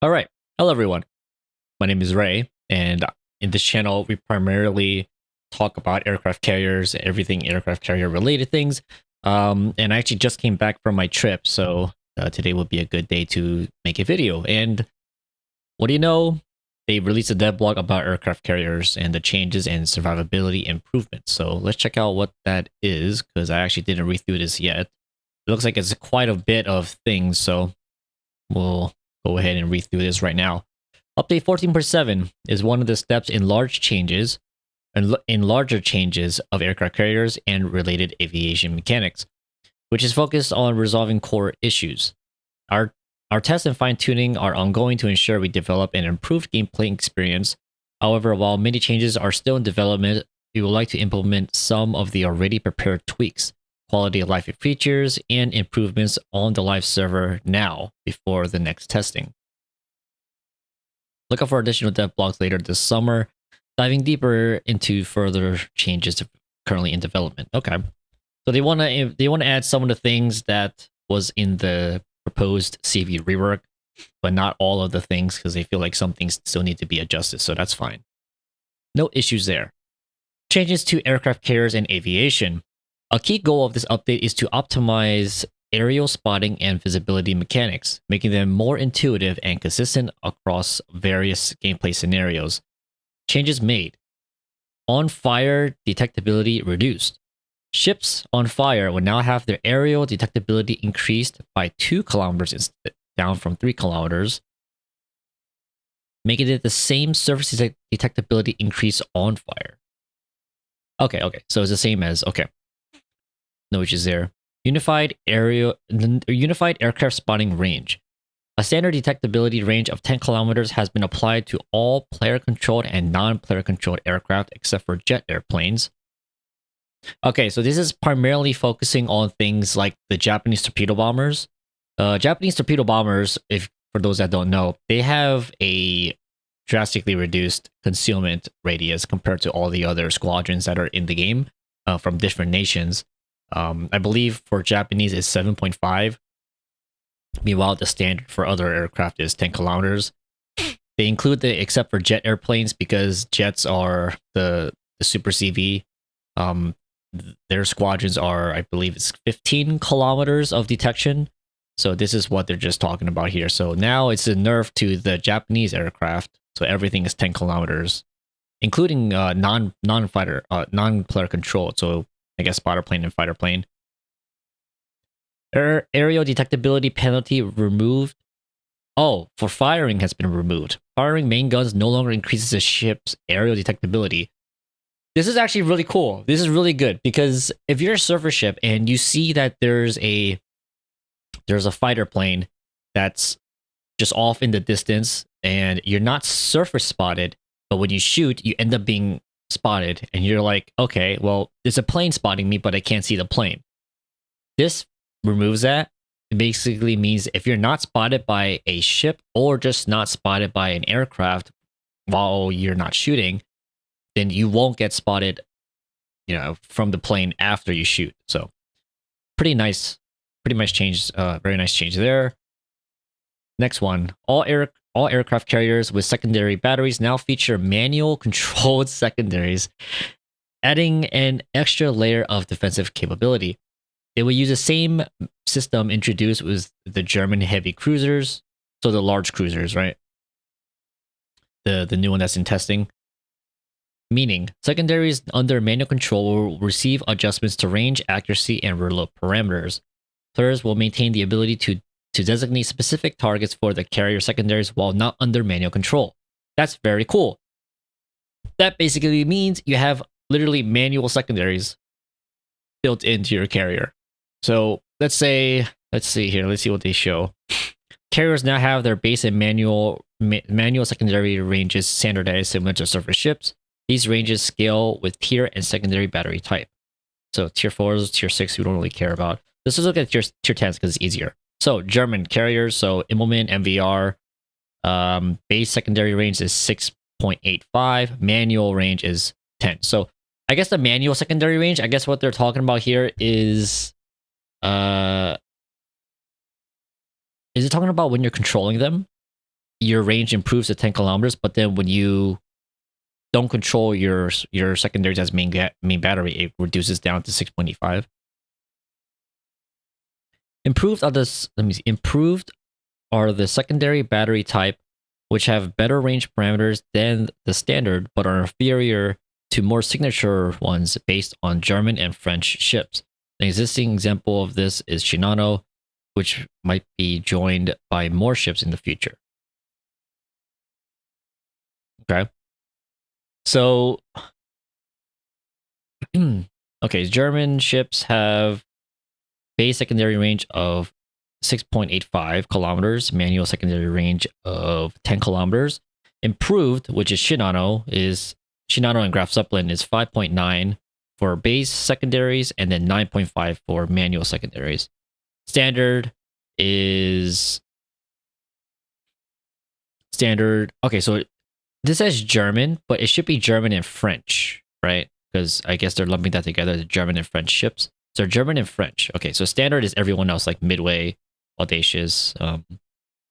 All right. Hello, everyone. My name is Ray, and in this channel, we primarily talk about aircraft carriers, everything aircraft carrier related things. And I actually just came back from my trip, so today would be a good day to make a video. And what do you know? They released a dev blog about aircraft carriers and the changes and survivability improvements. So let's check out what that is, because I actually didn't read through this yet. It looks like it's quite a bit of things, so we'll go ahead and read through this right now. Update 14.7 is one of the steps in larger changes of aircraft carriers and related aviation mechanics, which is focused on resolving core issues. Our tests and fine-tuning are ongoing to ensure we develop an improved gameplay experience. However, while many changes are still in development, we would like to implement some of the already prepared tweaks, quality of life features, and improvements on the live server now before the next testing. Look out for additional dev blogs later this summer, diving deeper into further changes currently in development. Okay, so they want to add some of the things that was in the proposed CV rework, but not all of the things, because they feel like some things still need to be adjusted. So that's fine. No issues there. Changes to aircraft carriers and aviation. A key goal of this update is to optimize aerial spotting and visibility mechanics, making them more intuitive and consistent across various gameplay scenarios. Changes made. On fire detectability reduced. Ships on fire will now have their aerial detectability increased by 2 kilometers instead, down from 3 kilometers, making it the same surface detectability increase on fire. Okay, so it's the same as, okay. No issues there. Unified aircraft spotting range. A standard detectability range of 10 kilometers has been applied to all player-controlled and non-player controlled aircraft except for jet airplanes. Okay, so this is primarily focusing on things like the Japanese torpedo bombers. Japanese torpedo bombers, if for those that don't know, they have a drastically reduced concealment radius compared to all the other squadrons that are in the game from different nations. I believe for Japanese is 7.5. Meanwhile, the standard for other aircraft is 10 kilometers. They include the except for jet airplanes because jets are the Super CV. Their squadrons are, I believe it's 15 kilometers of detection. So this is what they're just talking about here. So now it's a nerf to the Japanese aircraft. So everything is 10 kilometers, including non-player controlled. So I guess spotter plane and fighter plane. Aerial detectability penalty removed. Oh, for firing has been removed. Firing main guns no longer increases the ship's aerial detectability. This is actually really cool. This is really good because if you're a surface ship and you see that there's a fighter plane that's just off in the distance and you're not surface spotted, but when you shoot, you end up being spotted and you're like, okay, well, there's a plane spotting me, but I can't see the plane. This removes that. It basically means if you're not spotted by a ship or just not spotted by an aircraft while you're not shooting, then you won't get spotted, from the plane after you shoot. So pretty nice change, very nice change there. Next one, all aircraft carriers with secondary batteries now feature manual controlled secondaries, adding an extra layer of defensive capability. It will use the same system introduced with the German heavy cruisers, so the large cruisers, right? The new one that's in testing. Meaning, secondaries under manual control will receive adjustments to range, accuracy, and reload parameters. Players will maintain the ability to designate specific targets for the carrier secondaries while not under manual control. That's very cool. That basically means you have literally manual secondaries built into your carrier. So let's see here. Let's see what they show. Carriers now have their base and manual secondary ranges standardized similar to surface ships. These ranges scale with tier and secondary battery type. So tier 4s, tier 6, we don't really care about. Let's just look at tier 10s because it's easier. So German carriers, so Immelmann, MVR, base secondary range is 6.85, manual range is 10. So I guess the manual secondary range, I guess what they're talking about here is it talking about when you're controlling them? your range improves to 10 kilometers, but then when you don't control your secondaries as main battery, it reduces down to 6.85. Improved are the secondary battery type, which have better range parameters than the standard, but are inferior to more signature ones based on German and French ships. An existing example of this is Shinano, which might be joined by more ships in the future. Okay. So, okay, German ships have base secondary range of 6.85 kilometers, manual secondary range of 10 kilometers. Improved, which is Shinano and Graf Zeppelin is 5.9 for base secondaries and then 9.5 for manual secondaries. Standard is standard. Okay, so this says German, but it should be German and French, right? Because I guess they're lumping that together, the German and French ships. So German and French. Okay, so standard is everyone else, like Midway, Audacious,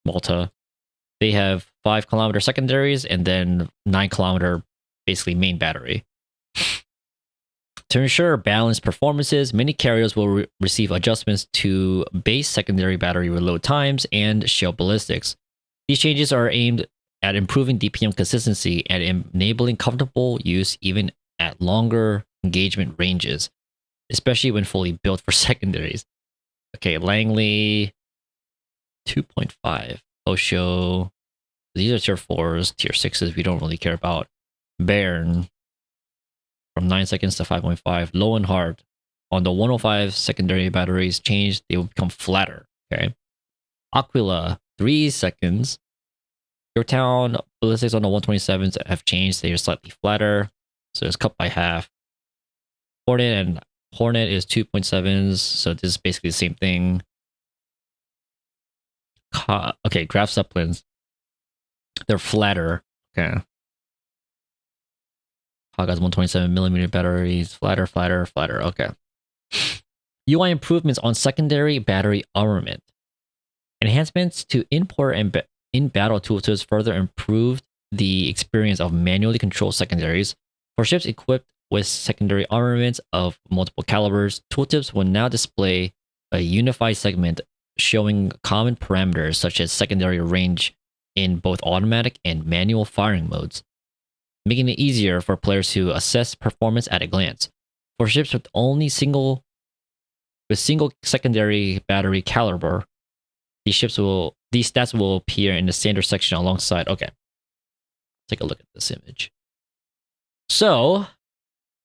Malta. They have 5 kilometer secondaries and then 9 kilometer basically main battery. To ensure balanced performances, many carriers will receive adjustments to base secondary battery reload times and shell ballistics. These changes are aimed at improving DPM consistency and enabling comfortable use even at longer engagement ranges, especially when fully built for secondaries. Okay, Langley 2.5. Osho. These are tier 4s, tier 6s we don't really care about. Bairn from 9 seconds to 5.5. Low and hard. On the 105 secondary batteries changed, they will become flatter. Okay. Aquila, 3 seconds. Yorktown ballistics on the 127s have changed. They are slightly flatter. So it's cut by half. Hornet is 2.7s. So this is basically the same thing. Okay, Graf Zeppelins. They're flatter. Okay. Kaga's 127mm batteries. Flatter. Okay. UI improvements on secondary battery armament. Enhancements to in-port and in-battle tooltips further improved the experience of manually controlled secondaries. For ships equipped with secondary armaments of multiple calibers, tooltips will now display a unified segment showing common parameters such as secondary range in both automatic and manual firing modes, making it easier for players to assess performance at a glance. For ships with only single secondary battery caliber, these stats will appear in the standard section alongside. Okay, take a look at this image. So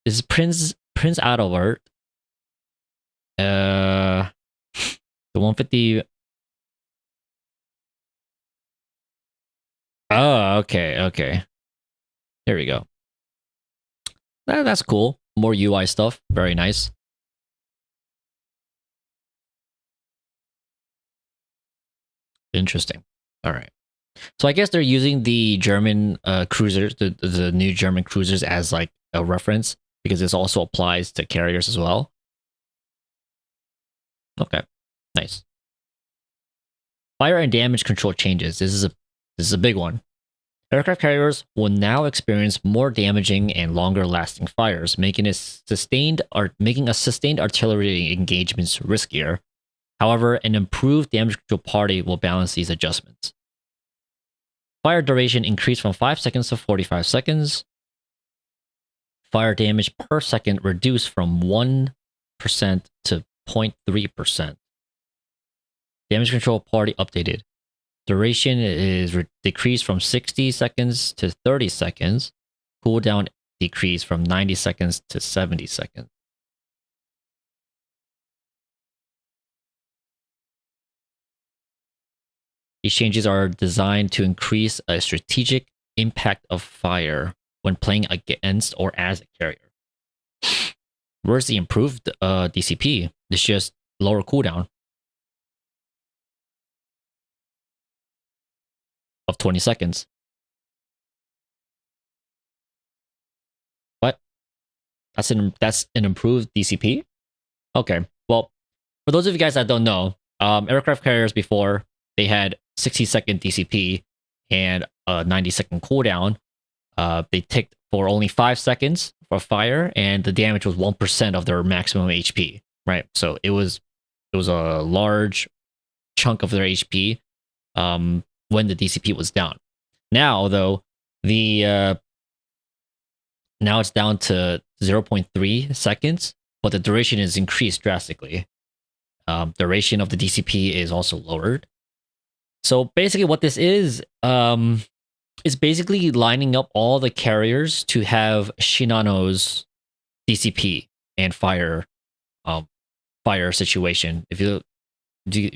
this is Prince Adalbert. The 150. Oh, okay. Here we go. That's cool. More UI stuff. Very nice. Interesting. All right. So I guess they're using the German cruisers, the new German cruisers, as like a reference because this also applies to carriers as well. Okay. Nice. Fire and damage control changes. This is a big one. Aircraft carriers will now experience more damaging and longer lasting fires, making sustained artillery engagements riskier. However, an improved damage control party will balance these adjustments. Fire duration increased from 5 seconds to 45 seconds. Fire damage per second reduced from 1% to 0.3%. Damage control party updated. Duration is decreased from 60 seconds to 30 seconds. Cooldown decreased from 90 seconds to 70 seconds. These changes are designed to increase a strategic impact of fire when playing against or as a carrier. Where's the improved DCP? It's just lower cooldown of 20 seconds. What? That's an improved DCP? Okay. Well, for those of you guys that don't know, aircraft carriers before, they had 60-second DCP and a 90-second cooldown. They ticked for only 5 seconds for fire, and the damage was 1% of their maximum HP. Right, so it was a large chunk of their HP when the DCP was down. Now, though, now it's down to 0.3 seconds, but the duration is increased drastically. Duration of the DCP is also lowered. So basically, what this is basically lining up all the carriers to have Shinano's DCP and fire situation. If you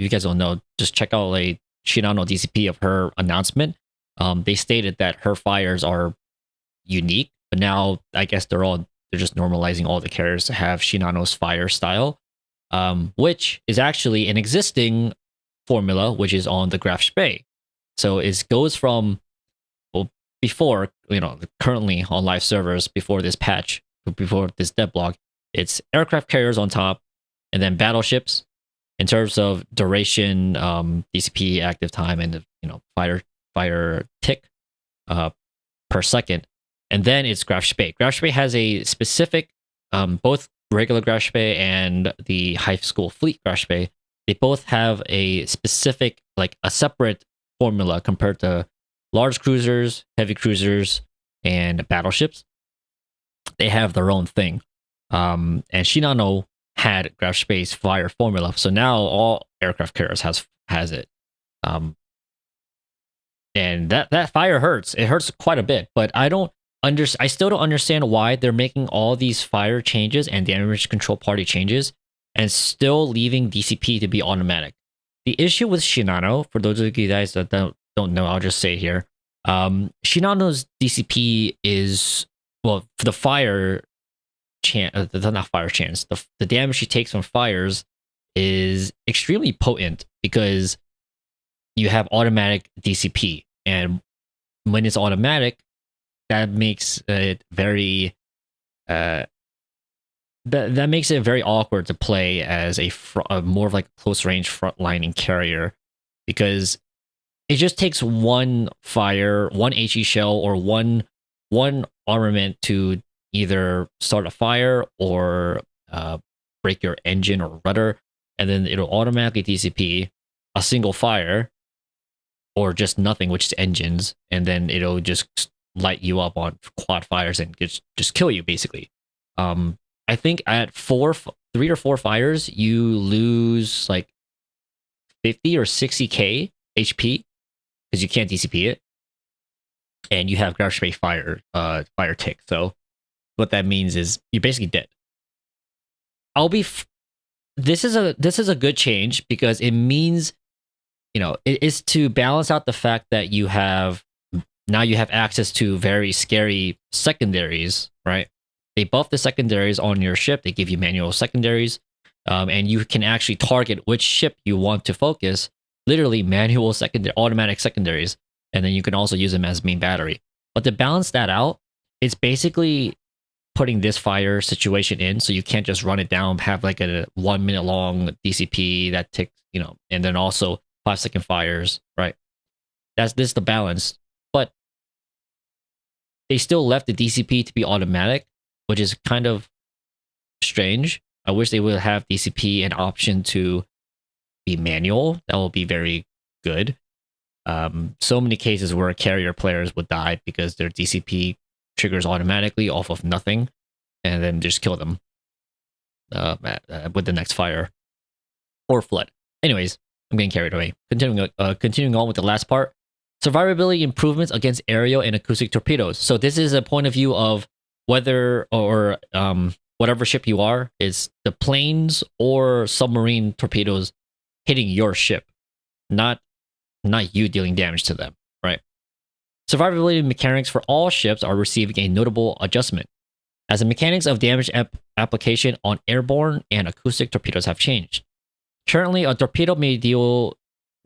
guys don't know, just check out a Shinano DCP of her announcement. They stated that her fires are unique, but now I guess they're just normalizing all the carriers to have Shinano's fire style, which is actually an existing formula, which is on the Graf Spee. So it goes from, well, before, currently on live servers, before this patch, before this devlog, it's aircraft carriers on top, and then battleships. In terms of duration, DCP active time, and fire tick per second, and then it's Graf Spee. Graf Spee has a specific, both regular Graf Spee and the High School Fleet Graf Spee. They both have a specific, like a separate formula compared to large cruisers, heavy cruisers, and battleships. They have their own thing, and Shinano had Graf Spee's fire formula, so now all aircraft carriers has it. And that fire hurts. It hurts quite a bit, but I still don't understand why they're making all these fire changes and damage control party changes and still leaving DCP to be automatic. The issue with Shinano, for those of you guys that don't know, I'll just say it here. Shinano's DCP is, well, for the fire chance, not fire chance, the damage she takes from fires is extremely potent because you have automatic DCP, and when it's automatic, that makes it very that makes it very awkward to play as a more of like close range frontlining carrier, because it just takes one fire, one HE shell, or one armament to either start a fire or break your engine or rudder, and then it'll automatically DCP a single fire or just nothing, which is engines, and then it'll just light you up on quad fires and just kill you basically. I think at 3 or 4 fires, you lose like 50 or 60k HP because you can't DCP it, and you have Graf Spee fire tick. So what that means is you're basically dead. This is a good change because it means, it is to balance out the fact that you have access to very scary secondaries, right? They buff the secondaries on your ship. They give you manual secondaries, and you can actually target which ship you want to focus. Literally automatic secondaries, and then you can also use them as main battery. But to balance that out, it's basically putting this fire situation in, so you can't just run it down, have like a 1 minute long DCP that ticks, and then also 5-second fires, right? This is the balance. But they still left the DCP to be automatic, which is kind of strange. I wish they would have DCP an option to be manual. That will be very good. So many cases where carrier players would die because their DCP triggers automatically off of nothing, and then just kill them with the next fire or flood. Anyways, I'm getting carried away. Continuing on with the last part. Survivability improvements against aerial and acoustic torpedoes. So this is a point of view of whether or whatever ship you are, is the planes or submarine torpedoes hitting your ship, not you dealing damage to them, right? Survivability mechanics for all ships are receiving a notable adjustment, as the mechanics of damage application on airborne and acoustic torpedoes have changed. Currently, a torpedo may deal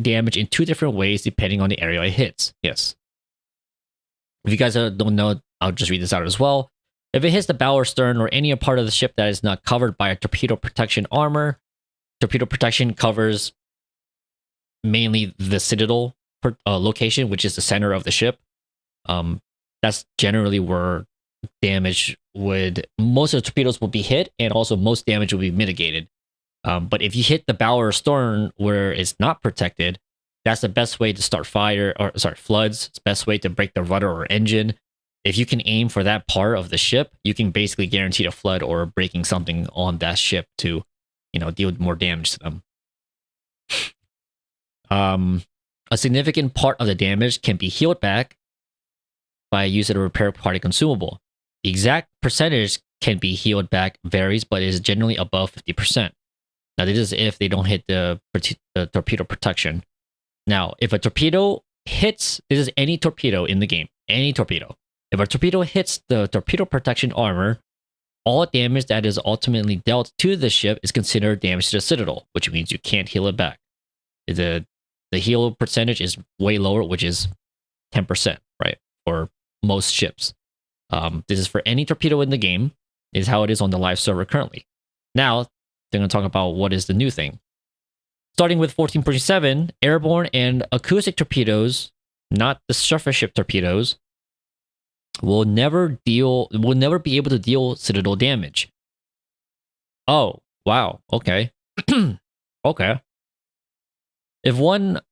damage in 2 different ways depending on the area it hits. Yes. If you guys don't know, I'll just read this out as well. If it hits the bow or stern or any part of the ship that is not covered by a torpedo protection armor, torpedo protection covers mainly the citadel location, which is the center of the ship, that's generally where most of the torpedoes will be hit, and also most damage will be mitigated. But if you hit the bow or stern where it's not protected, that's the best way to start floods. It's the best way to break the rudder or engine. If you can aim for that part of the ship, you can basically guarantee a flood or breaking something on that ship to, deal with more damage to them. A significant part of the damage can be healed back by use of a repair party consumable. The exact percentage can be healed back varies, but is generally above 50%. Now, this is if they don't hit the torpedo protection. Now, if a torpedo hits, this is any torpedo in the game, any torpedo. If a torpedo hits the torpedo protection armor, all damage that is ultimately dealt to the ship is considered damage to the citadel, which means you can't heal it back. The heal percentage is way lower, which is 10%, right? For most ships. This is for any torpedo in the game, is how it is on the live server currently. Now, they're going to talk about what is the new thing. Starting with 14.7, airborne and acoustic torpedoes, not the surface ship torpedoes, will never be able to deal citadel damage. Oh, wow. Okay. Okay. If one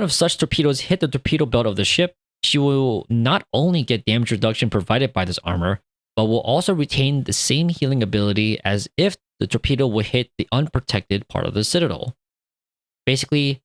of such torpedoes hit the torpedo belt of the ship, she will not only get damage reduction provided by this armor, but will also retain the same healing ability as if the torpedo would hit the unprotected part of the citadel. Basically,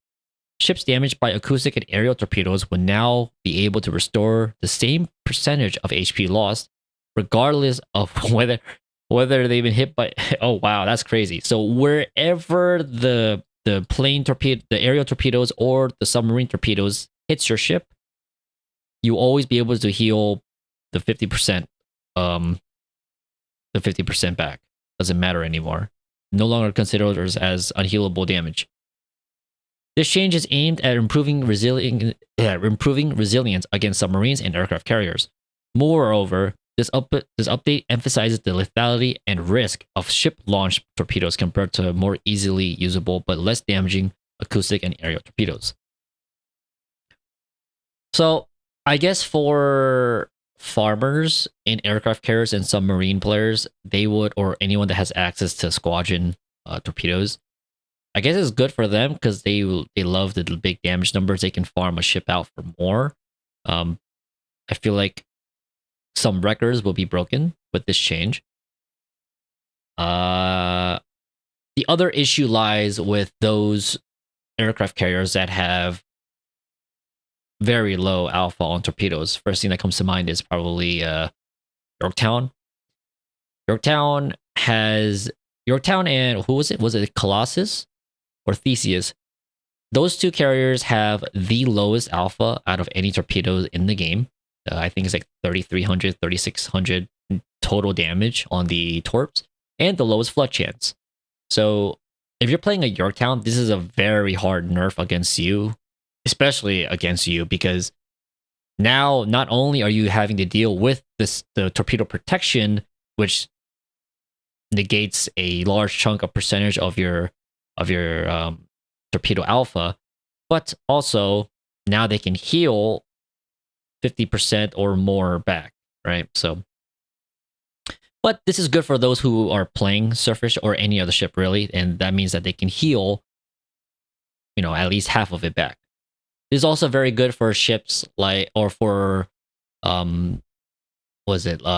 ships damaged by acoustic and aerial torpedoes will now be able to restore the same percentage of HP lost, regardless of whether they've been hit by. Oh wow, that's crazy. So wherever the plane torpedo, the aerial torpedoes, or the submarine torpedoes hits your ship, you always be able to heal the 50%. The 50% back. Doesn't matter anymore. No longer considered as unhealable damage. This change is aimed at improving resilience against submarines and aircraft carriers. Moreover, this update emphasizes the lethality and risk of ship-launched torpedoes compared to more easily usable but less damaging acoustic and aerial torpedoes. So, I guess for farmers and aircraft carriers and submarine players, they would, or anyone that has access to squadron torpedoes, I guess it's good for them because they love the big damage numbers. They can farm a ship out for more. I feel like some records will be broken with this change. The other issue lies with those aircraft carriers that have very low alpha on torpedoes. First thing that comes to mind is probably Yorktown. Yorktown and who was it? Was it Colossus or Theseus? Those two carriers have the lowest alpha out of any torpedoes in the game. I think it's like 3,300, 3,600 total damage on the torps, and the lowest flood chance. So if you're playing a Yorktown, this is a very hard nerf against you, especially against you, because now not only are you having to deal with the torpedo protection, which negates a large chunk of percentage of your torpedo alpha, but also now they can heal 50% or more back, right? So, but this is good for those who are playing surface or any other ship really, and that means that they can heal, at least half of it back. This is also very good for ships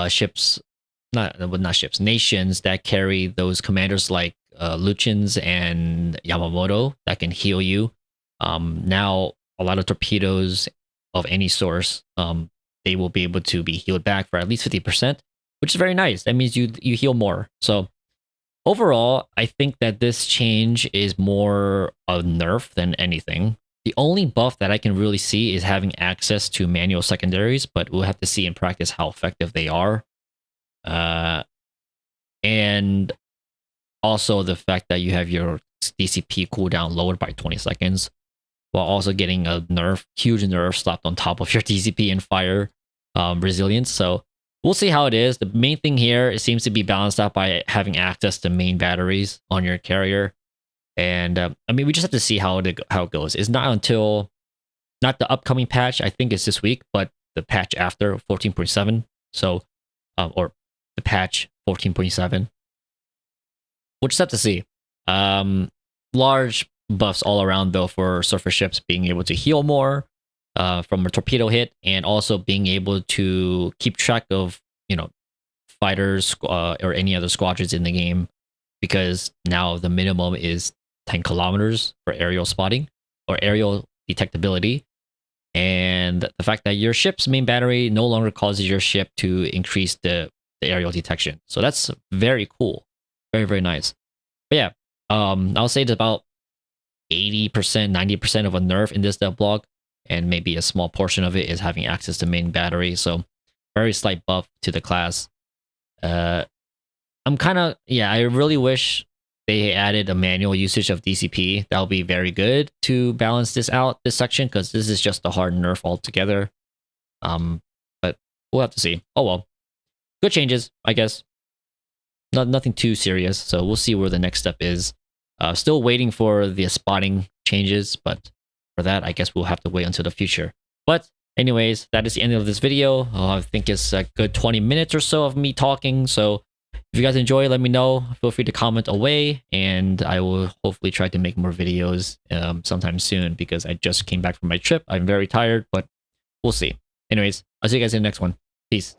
ships, not ships, nations that carry those commanders like Luchins and Yamamoto that can heal you. Now, a lot of torpedoes of any source, they will be able to be healed back for at least 50%, which is very nice. That means you heal more. So overall, I think that this change is more a nerf than anything. The only buff that I can really see is having access to manual secondaries, but we'll have to see in practice how effective they are. And also the fact that you have your DCP cooldown lowered by 20 seconds, while also getting a huge nerf slapped on top of your DCP and fire resilience. So we'll see how it is. The main thing here, it seems to be balanced out by having access to main batteries on your carrier. And we just have to see how it goes. It's not until Not the upcoming patch, I think it's this week, but the patch after 14.7. So, or the patch 14.7. We'll just have to see. Large buffs all around though for surface ships being able to heal more from a torpedo hit, and also being able to keep track of fighters or any other squadrons in the game, because now the minimum is 10 kilometers for aerial spotting or aerial detectability. And the fact that your ship's main battery no longer causes your ship to increase the aerial detection. So that's very cool. Very, very nice. But yeah, I'll say it's about 80%, 90% of a nerf in this dev blog, and maybe a small portion of it is having access to main battery. So very slight buff to the class. I'm kind of, I really wish they added a manual usage of DCP. That'll be very good to balance this out, this section, because this is just a hard nerf altogether. But we'll have to see. Oh well. Good changes, I guess. Nothing too serious, so we'll see where the next step is. Still waiting for the spotting changes, but for that, I guess we'll have to wait until the future. But anyways, that is the end of this video. I think it's a good 20 minutes or so of me talking, so if you guys enjoy, let me know. Feel free to comment away, and I will hopefully try to make more videos sometime soon, because I just came back from my trip. I'm very tired, but we'll see. Anyways, I'll see you guys in the next one. Peace.